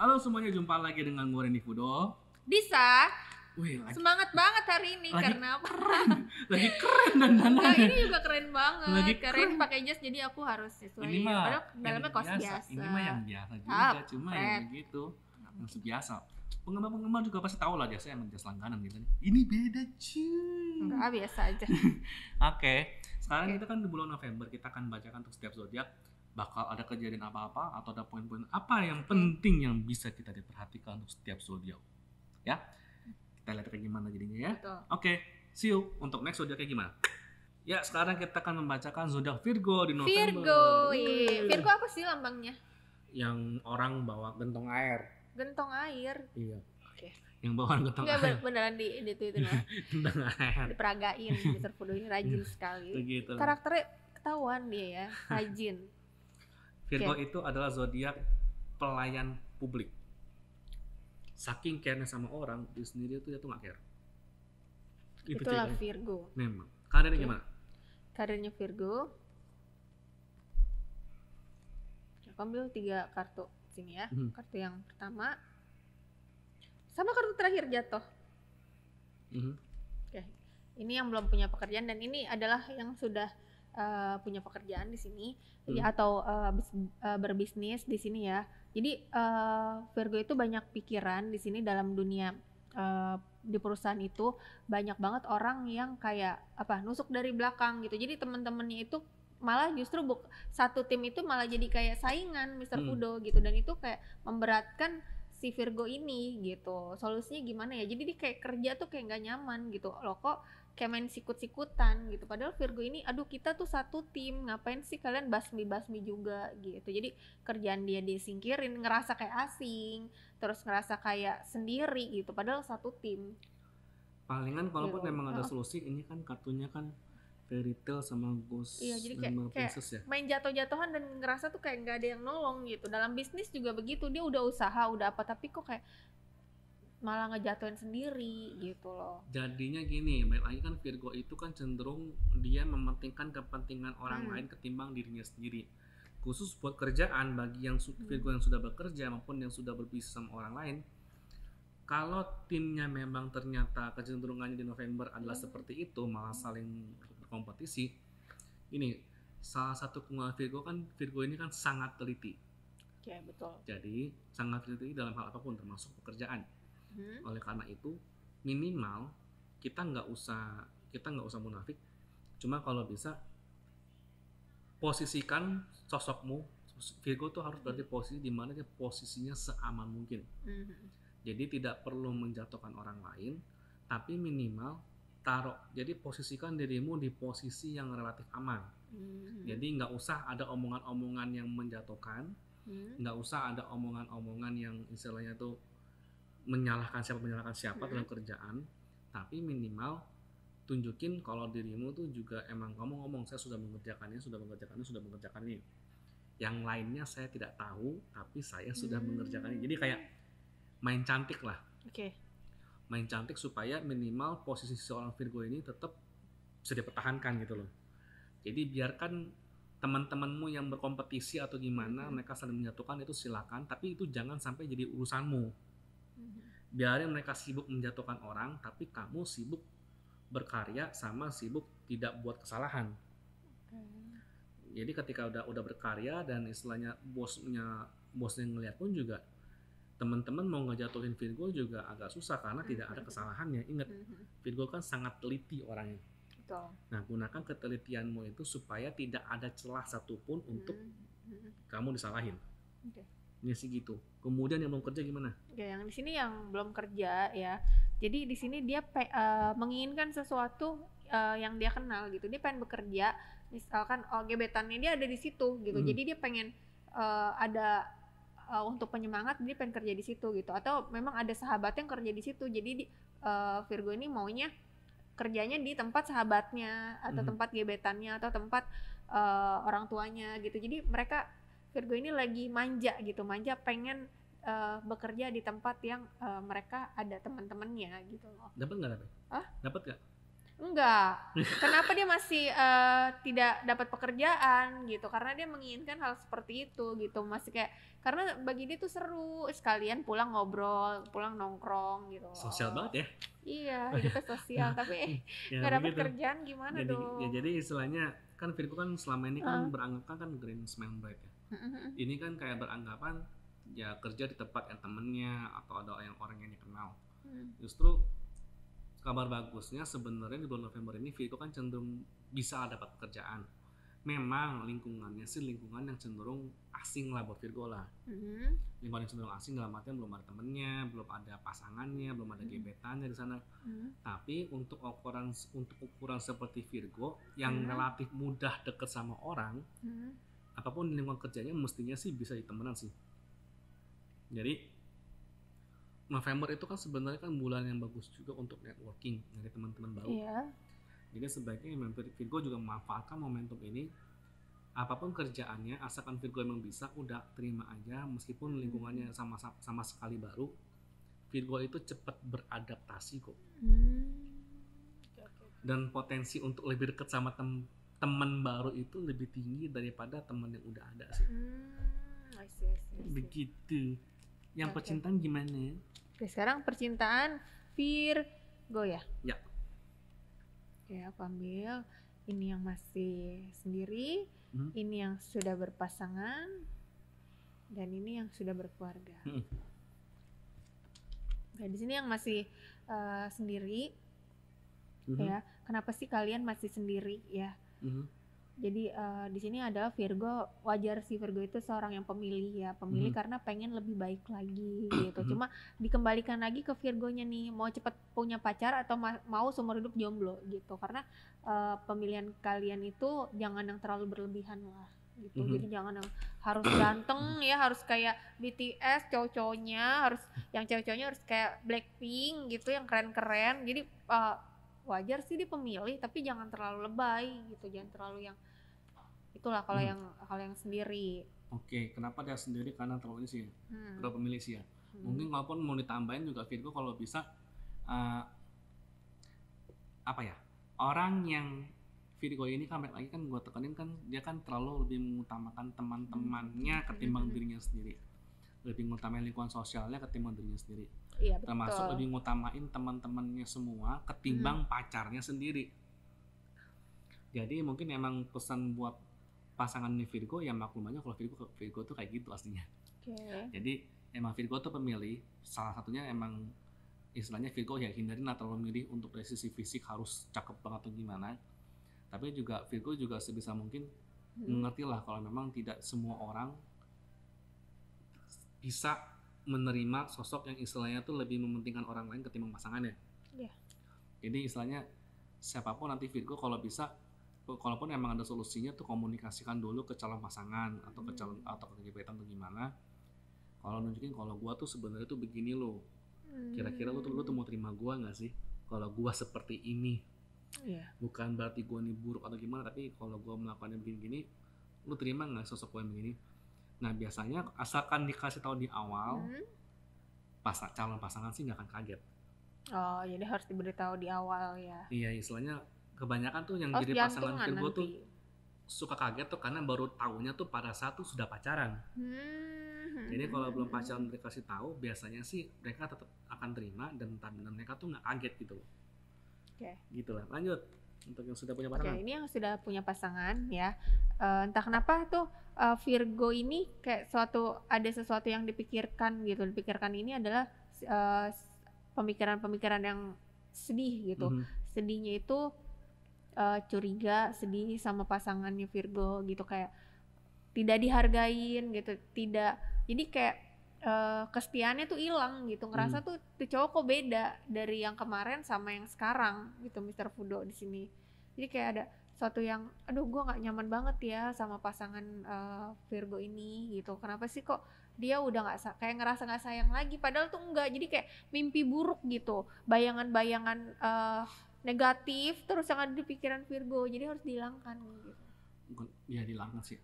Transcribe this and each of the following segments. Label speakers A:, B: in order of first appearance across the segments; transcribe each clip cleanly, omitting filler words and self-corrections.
A: Halo semuanya, jumpa lagi dengan gue Rendy Fudo.
B: Disa,
A: Wih,
B: semangat banget hari ini
A: lagi
B: karena apa?
A: lagi keren dan
B: Nah, ini juga keren banget.
A: Lagi
B: Karena
A: keren.
B: ini pakai jas jadi aku harus sesuai.
A: Ini mah
B: Padahal
A: yang
B: dalamnya kaos biasa.
A: Ini mah yang biasa juga, cuma
B: Keren.
A: yang begitu, yang biasa. Penggemar-penggemar juga pasti tahu lah jasanya emang jas langganan gitu. Ini beda cuy.
B: Enggak, biasa aja.
A: Oke, sekarang kita kan di bulan November, kita akan bacakan untuk setiap zodiak bakal ada kejadian apa-apa atau ada poin-poin apa yang penting yang bisa kita diperhatikan untuk setiap zodiak. Ya, kita lihat kayak gimana jadinya ya.
B: Betul.
A: Oke, see you untuk next zodiak kayak gimana. Ya, sekarang kita akan membacakan zodiak Virgo di November.
B: Virgo, Virgo apa sih lambangnya?
A: Yang orang bawa gentong air.
B: Gentong air.
A: Iya.
B: Oke.
A: Yang bawa gentong
B: Enggak
A: air.
B: beneran di itu lah.
A: Gentong air.
B: Diperagain, Mr. Fudo ini rajin sekali.
A: Begitu.
B: Karakternya ketahuan dia ya, rajin.
A: Virgo itu adalah zodiak pelayan publik. Saking care-nya sama orang, dia sendiri itu dia tuh gak care.
B: Itulah
A: ceritanya.
B: Virgo.
A: Memang. Karirnya gimana?
B: Karirnya Virgo. Aku ambil 3 kartu sini ya. Kartu yang pertama sama kartu terakhir jatuh. Oke. Ini yang belum punya pekerjaan dan ini adalah yang sudah punya pekerjaan di sini atau berbisnis di sini ya. Jadi Virgo itu banyak pikiran di sini dalam dunia di perusahaan itu banyak banget orang yang kayak nusuk dari belakang gitu. Jadi teman-temannya itu malah justru satu tim itu malah jadi kayak saingan Mr. Fudo gitu, dan itu kayak memberatkan si Virgo ini gitu. Solusinya gimana ya? Jadi dia kayak kerja tuh kayak nggak nyaman gitu loh, kok kayak main sikut-sikutan gitu. Padahal Virgo ini, aduh kita tuh satu tim, ngapain sih kalian basmi-basmi juga gitu. Jadi kerjaan dia disingkirin, ngerasa kayak asing, terus ngerasa kayak sendiri gitu. Padahal satu tim.
A: Palingan kalaupun memang ada solusi, ini kan kartunya kan fairy tale sama ghost.
B: Iya, jadi
A: sama
B: kayak
A: princess ya.
B: Main jatuh-jatuhan dan ngerasa tuh kayak nggak ada yang nolong gitu. Dalam bisnis juga begitu, dia udah usaha, udah apa, tapi kok kayak malah ngejatuhin sendiri gitu loh.
A: Jadinya gini, balik lagi kan Virgo itu kan cenderung dia mementingkan kepentingan orang lain ketimbang dirinya sendiri. Khusus buat kerjaan, bagi yang Virgo yang sudah bekerja maupun yang sudah berbisnis sama orang lain, kalau timnya memang ternyata kecenderungannya di November adalah seperti itu, malah saling berkompetisi. Ini salah satu keunggulan Virgo kan, Virgo ini kan sangat teliti.
B: Ya, betul.
A: Jadi sangat teliti dalam hal apapun termasuk pekerjaan. Oleh karena itu minimal kita nggak usah munafik, cuma kalau bisa posisikan sosokmu. Virgo tuh harus berada di posisi di mana dia posisinya seaman mungkin. Jadi tidak perlu menjatuhkan orang lain, tapi minimal jadi posisikan dirimu di posisi yang relatif aman. Jadi nggak usah ada omongan-omongan yang menjatuhkan, nggak usah ada omongan-omongan yang istilahnya tuh menyalahkan siapa dalam kerjaan, tapi minimal tunjukin kalau dirimu tuh juga emang kamu ngomong, saya sudah mengerjakan ini. Yang lainnya saya tidak tahu, tapi saya sudah mengerjakan ini. Jadi kayak main cantik lah. Main cantik supaya minimal posisi seorang Virgo ini tetap bisa dipertahankan gitu loh. Jadi biarkan teman-temanmu yang berkompetisi atau gimana, mereka saling menjatuhkan, itu silakan, tapi itu jangan sampai jadi urusanmu. Biarin mereka sibuk menjatuhkan orang, tapi kamu sibuk berkarya sama sibuk tidak buat kesalahan. Jadi ketika udah berkarya dan istilahnya bosnya ngeliat pun juga, teman-teman mau ngejatuhin Virgo juga agak susah karena tidak ada kesalahannya. Ingat, Virgo kan sangat teliti orangnya.
B: Betul.
A: Nah, gunakan ketelitianmu itu supaya tidak ada celah satupun untuk kamu disalahin. Ini sih gitu. Kemudian yang belum kerja gimana?
B: Ya, yang di sini yang belum kerja ya. Jadi di sini dia menginginkan sesuatu yang dia kenal gitu. Dia pengen bekerja, misalkan gebetannya dia ada di situ gitu. Jadi dia pengen ada untuk penyemangat, dia pengen kerja di situ gitu. Atau memang ada sahabatnya yang kerja di situ. Jadi Virgo ini maunya kerjanya di tempat sahabatnya atau tempat gebetannya atau tempat orang tuanya gitu. Jadi mereka Virgo ini lagi manja pengen bekerja di tempat yang mereka ada teman-temannya gitu loh.
A: Dapat nggak? Dapat nggak?
B: Enggak. Kenapa dia masih tidak dapat pekerjaan gitu? Karena dia menginginkan hal seperti itu gitu. Masih kayak karena bagi dia tuh seru sekalian pulang ngobrol, pulang nongkrong gitu
A: Sosial
B: loh.
A: banget ya.
B: Iya, hidupnya sosial tapi
A: Ya
B: nggak dapat
A: begitu.
B: kerjaan gimana
A: Jadi
B: dong?
A: ya jadi istilahnya kan Virgo kan selama ini kan beranggapan kan Green's Man Bright ya. Ini kan kayak beranggapan ya kerja di tempat yang temennya atau ada yang orang yang dikenal. Justru kabar bagusnya sebenarnya di bulan November ini Virgo kan cenderung bisa dapat pekerjaan. Memang lingkungannya sih lingkungan yang cenderung asing lah buat Virgo lah. Lingkungan yang cenderung asing dalam artian belum ada temennya, belum ada pasangannya, belum ada gebetannya di sana. Tapi untuk ukuran seperti Virgo yang relatif mudah deket sama orang, apapun lingkungan kerjanya mestinya sih bisa ditemenan sih. Jadi November itu kan sebenarnya kan bulan yang bagus juga untuk networking dari teman-teman baru.
B: Iya.
A: Jadi sebaiknya Virgo juga memanfaatkan momentum ini. Apapun kerjaannya, asalkan Virgo emang bisa, udah terima aja. Meskipun lingkungannya sama sekali baru, Virgo itu cepat beradaptasi kok. Dan potensi untuk lebih dekat sama teman baru itu lebih tinggi daripada teman yang udah ada sih.
B: I see.
A: Begitu. Yang percintaan gimana?
B: Oke, sekarang percintaan Virgo ya?
A: Ya.
B: Oke, aku ambil ini yang masih sendiri, ini yang sudah berpasangan, dan ini yang sudah berkeluarga. Nah, di sini yang masih sendiri, ya. Kenapa sih kalian masih sendiri ya? Jadi di sini ada Virgo, wajar sih Virgo itu seorang yang pemilih ya, karena pengen lebih baik lagi gitu. Cuma dikembalikan lagi ke Virgonya nih, mau cepat punya pacar atau mau seumur hidup jomblo gitu. Karena pemilihan kalian itu jangan yang terlalu berlebihan lah gitu. Jadi jangan yang harus ganteng ya, harus kayak BTS cowok-cowoknya, harus yang cewek-cowoknya harus kayak Blackpink gitu, yang keren-keren. Jadi wajar sih dia pemilih, tapi jangan terlalu lebay gitu, jangan terlalu yang itulah kalau yang sendiri. Oke,
A: kenapa dia sendiri? Karena terlalu ini sih, terlalu pemilih sih ya. Mungkin walaupun mau ditambahin juga Virgo kalau bisa orang yang Virgo ini kan lagi kan gue tekanin kan dia kan terlalu lebih mengutamakan teman-temannya ketimbang dirinya sendiri, lebih mengutamain lingkungan sosialnya ketimbang dirinya sendiri.
B: Iya, betul.
A: Termasuk lebih ngutamain teman-temannya semua ketimbang pacarnya sendiri. Jadi mungkin emang pesan buat pasangan Virgo ya maklum aja kalau Virgo tuh kayak gitu aslinya. Jadi emang Virgo tuh pemilih, salah satunya emang istilahnya Virgo ya hindarin atau memilih untuk dari sisi fisik harus cakep banget atau gimana. Tapi juga Virgo juga sebisa mungkin mengerti lah kalau memang tidak semua orang bisa menerima sosok yang istilahnya tuh lebih mementingkan orang lain ketimbang pasangannya. Jadi istilahnya siapapun nanti Virgo kalau bisa, kalaupun emang ada solusinya tuh komunikasikan dulu ke calon pasangan atau ke calon atau ke gebetan atau gimana. Kalau nunjukin kalau gua tuh sebenarnya tuh begini loh. Kira-kira lu tuh mau terima gua nggak sih? Kalau gua seperti ini. Bukan berarti gua nih buruk atau gimana, tapi kalau gua melakukannya begini-gini, lu terima nggak sosok gua yang begini? Nah biasanya asalkan dikasih tahu di awal, calon pasangan sih nggak akan kaget.
B: Oh, jadi harus diberitahu di awal ya?
A: Iya, istilahnya kebanyakan tuh yang jadi pasangan Virgo tuh suka kaget tuh karena baru tahunya tuh pada saat tuh sudah pacaran. Jadi kalau belum pacaran dikasih tahu, biasanya sih mereka tetap akan terima dan mereka tuh nggak kaget gitu. Gitu lah. Lanjut untuk yang sudah punya pasangan.
B: Ini yang sudah punya pasangan ya. Entah kenapa tuh Virgo ini kayak ada sesuatu yang dipikirkan gitu. Dipikirkan ini adalah pemikiran-pemikiran yang sedih gitu. Sedihnya itu curiga, sedih sama pasangannya Virgo gitu, kayak tidak dihargain gitu, jadi kayak kesetiaannya tuh hilang gitu, ngerasa tuh cowok kok beda dari yang kemarin sama yang sekarang gitu, Mr. Fudo di sini. Jadi kayak ada suatu yang aduh gue nggak nyaman banget ya sama pasangan Virgo ini gitu, kenapa sih kok dia udah nggak kayak ngerasa nggak sayang lagi, padahal tuh enggak. Jadi kayak mimpi buruk gitu, bayangan-bayangan negatif terus yang ada di pikiran Virgo, jadi harus dihilangkan gitu.
A: Ya dihilangkan sih.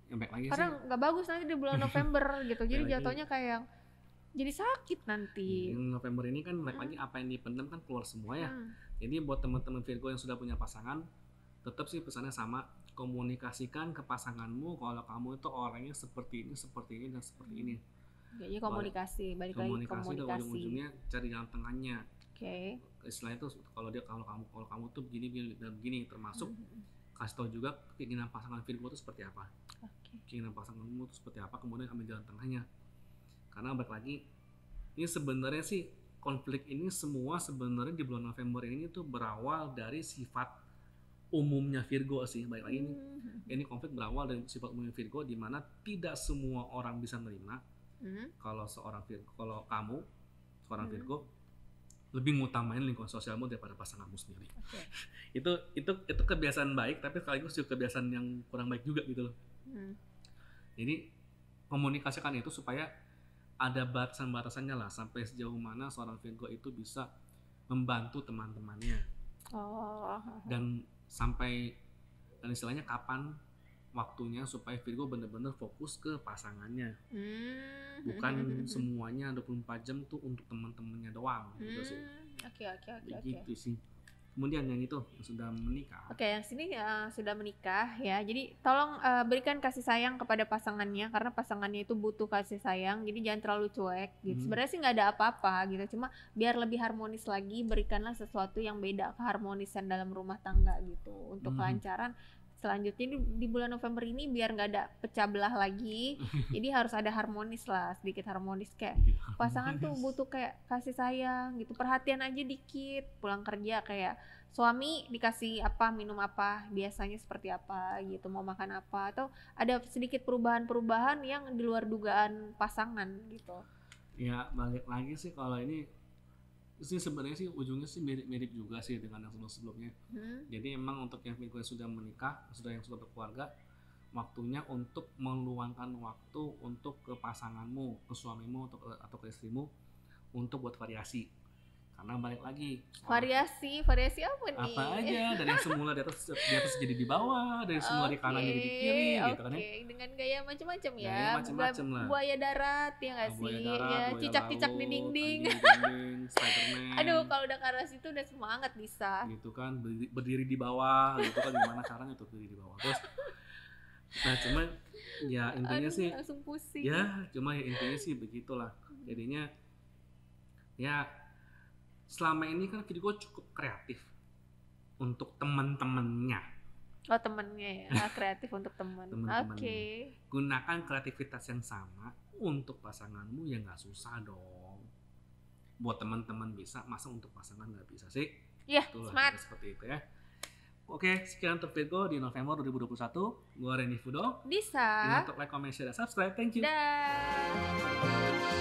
A: Yang baik lagi
B: karena nggak bagus nanti di bulan November gitu. Jadi jatuhnya kayak Jadi sakit nanti.
A: November ini kan lagi apa yang dipendam kan keluar semua ya. Jadi buat teman-teman Virgo yang sudah punya pasangan, tetap sih pesannya sama, komunikasikan ke pasanganmu kalau kamu itu orangnya seperti ini, dan seperti ini.
B: Jadi komunikasi, balik lagi komunikasi.
A: Dan ujung-ujungnya cari jalan tengahnya.
B: Oke.
A: Istilahnya itu kalau kamu tuh begini dan begini, termasuk kasih tahu juga keinginan pasangan Virgo itu seperti apa. Keinginan pasanganmu itu seperti apa, kemudian ambil jalan tengahnya. Karena balik lagi, ini sebenarnya sih konflik ini semua sebenarnya di bulan November ini tuh berawal dari sifat umumnya Virgo sih. Balik lagi ini konflik berawal dari sifat umumnya Virgo, di mana tidak semua orang bisa menerima kalau kamu seorang Virgo lebih ngutamain lingkungan sosialmu daripada pasanganmu sendiri. Itu kebiasaan baik, tapi sekaligus juga kebiasaan yang kurang baik juga gitu loh. Jadi komunikasikan itu supaya ada batasan-batasannya lah, sampai sejauh mana seorang Virgo itu bisa membantu teman-temannya. Dan istilahnya kapan waktunya supaya Virgo benar-benar fokus ke pasangannya. Bukan semuanya 24 jam tuh untuk teman-temannya doang gitu sih.
B: Oke.
A: Gitu sih. Kemudian yang itu yang sudah menikah.
B: Yang sini sudah menikah ya. Jadi tolong berikan kasih sayang kepada pasangannya, karena pasangannya itu butuh kasih sayang. Jadi jangan terlalu cuek gitu. Sebenarnya sih nggak ada apa-apa gitu. Cuma biar lebih harmonis lagi, berikanlah sesuatu yang beda, keharmonisan dalam rumah tangga gitu. Untuk kelancaran selanjutnya di bulan November ini biar nggak ada pecah belah lagi. Jadi harus ada harmonis lah, sedikit harmonis, kayak pasangan tuh butuh kayak kasih sayang gitu, perhatian aja dikit. Pulang kerja kayak suami dikasih apa, minum apa, biasanya seperti apa gitu, mau makan apa, atau ada sedikit perubahan-perubahan yang di luar dugaan pasangan gitu.
A: Ya balik lagi sih, kalau ini sih sebenarnya sih ujungnya sih mirip juga sih dengan yang sebelumnya. Jadi emang untuk yang Virgo yang sudah menikah, yang sudah berkeluarga, waktunya untuk meluangkan waktu untuk ke pasanganmu, ke suamimu atau ke istrimu untuk buat variasi. Karena balik lagi
B: variasi apa nih?
A: Apa aja, dari yang semula di atas jadi di bawah, dari semula di kanan jadi di kiri gitu kan ya.
B: Dengan gaya macam-macam ya.
A: Gaya macam-macam lah.
B: Buaya darat ya nggak sih? Ya, cicak-cicak di dinding.
A: Spiderman.
B: Aduh, kalau udah ke arah situ udah semangat bisa.
A: Gitu kan, berdiri di bawah gitu kan, gimana caranya tuh berdiri di bawah. Terus cuma ya intinya sih
B: langsung pusing.
A: Ya, cuma ya intinya sih begitulah. Jadinya ya selama ini kan Virgo cukup kreatif untuk teman-temannya.
B: Temannya ya, kreatif untuk teman. Oke.
A: Gunakan kreativitas yang sama untuk pasanganmu, ya nggak susah dong. Buat teman-teman bisa, masa untuk pasangan nggak bisa sih?
B: Iya, smart.
A: Seperti itu ya. Oke, sekian untuk Virgo di November 2021. Gue Renny Fudo.
B: Disa.
A: Jangan lupa like, comment, share, dan subscribe. Thank you.
B: Dah.